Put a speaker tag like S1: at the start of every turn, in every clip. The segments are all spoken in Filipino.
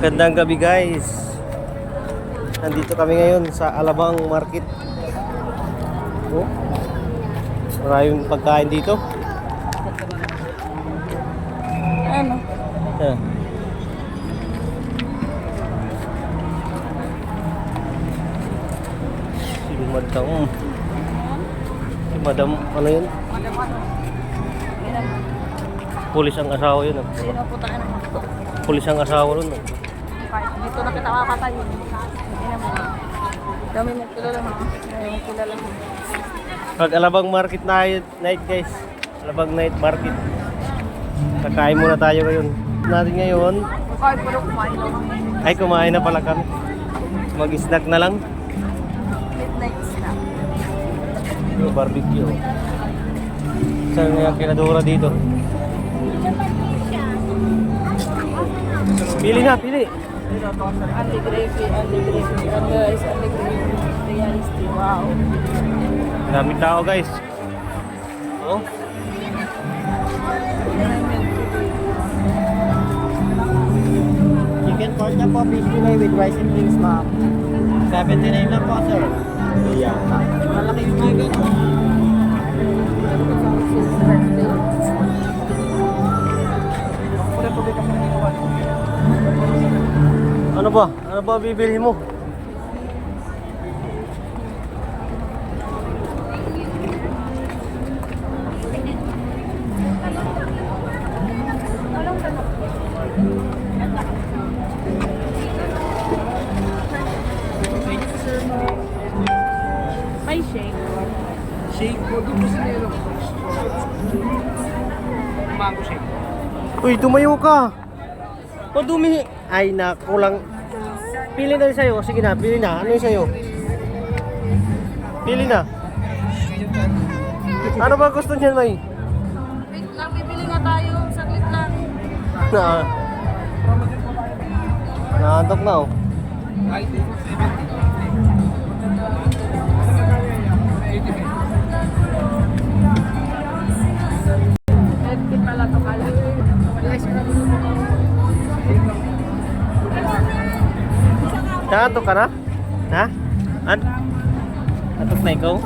S1: Magandang gabi guys. Nandito kami ngayon sa Alabang Market. Oh, maraming pagkain dito.
S2: Ano?
S1: Ah. Si Madam, ano yun? Pulis ang asawa yun.
S2: Sino po tayo na?
S1: Pulis ang asawa nun.
S2: Dito na kita kakatayin. Hindi naman. Dami mong kilala ha. Dami mong kilala ha.
S1: Pag Alabang Market night guys. Alabang night market. Kakain muna tayo ngayon. Natin ngayon.
S2: Kahit pero kumain lang kami.
S1: Ay, kumain na pala kami. Mag-snack na lang.
S2: Midnight snack.
S1: Yung barbecue. Saan nga kinadura dito? Pili na, pili.
S2: Andy gravy, Andy gravy. Ano guys, Andy gravy. Realistic. Wow.
S1: Daming tao guys. Oh.
S3: Chicken pork na po, fish fillet with rice and beans, ma'am. 79 lang po, sir. Yeah. Malaki yung chicken.
S1: Ano ba? Ano ba bibili mo?
S2: May shake.
S3: Shake po, doon po sinero. Mango shake.
S1: Uy, tumayo ka. O dumi. Ay, nakulang. Pili na rin sa'yo. Sige na, pili na. Ano yung sa'yo? Pili na. Ano ba gusto niyan, May?
S2: Wait lang, bibili nga tayo. Saglit lang.
S1: Naantok na, oh.
S2: Edit pala to kala.
S1: Naantok ka na? Ha? Antok na ikaw?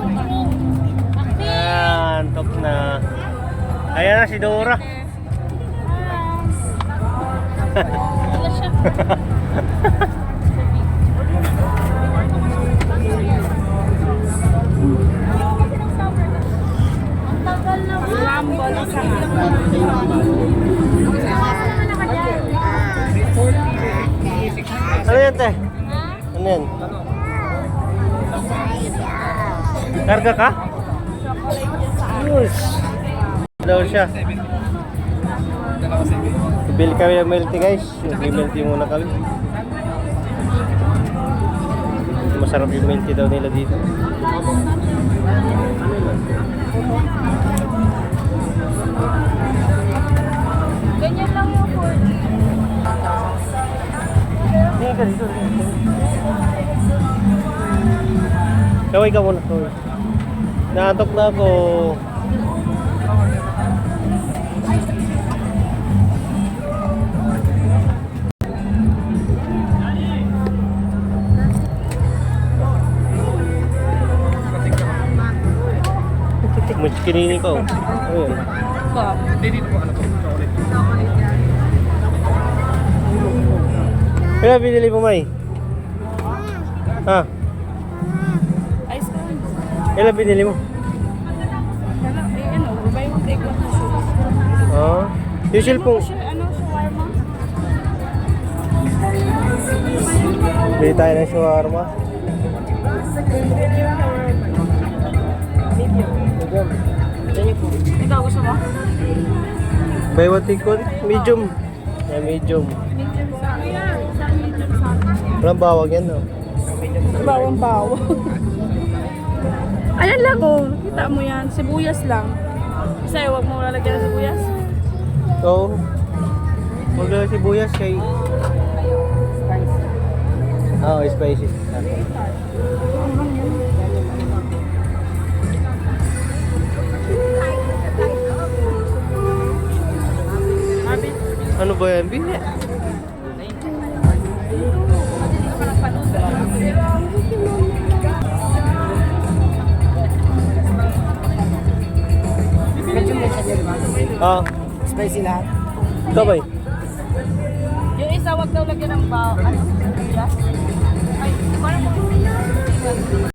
S1: Antok na. Ayan na si Dora.
S2: Wala siya. Ang tagal na ba? Rambo na sa
S1: Ano yan, te? Ano yan? Karga ka? Yes. Daw siya. Bili kami ng milk tea guys. Mag-milk tea muna kami. Masarap yung milk tea daw nila dito.
S2: Ganyan lang yung 40.
S1: Hindi ka dito. Kaway ka muna. Kaway. Naatok na ako. Mas kinini pa, oh. Ayun.
S3: Dito po, ano po? Chocolate.
S1: Kaya binili mo, May? Ha?
S2: Ice cream.
S1: Kailan binili mo?
S2: Ano, buy one take one.
S1: Oh. Yung cellphone.
S2: Ano, shawarma?
S1: Bili tayo ng shawarma.
S2: Ikaw gusto mo?
S1: Buy one take one. Medium. Yeah, medium.
S2: Medium sa akin. Isang medium sa akin.
S1: Walang bawang yan, no?
S2: Bawang-bawang. Ayan lang oh. Kita mo yan. Sibuyas lang. Kasi huwag mo lalagyan ng sibuyas.
S1: So, huwag lang sibuyas kay... Oh, spicy. Ano ba yan? Bili. Oo.
S3: Spicy lahat.
S1: Ikaw ba?
S2: Yung isa, wag daw lagyan ng bao. Ano? Yes? Ay, parang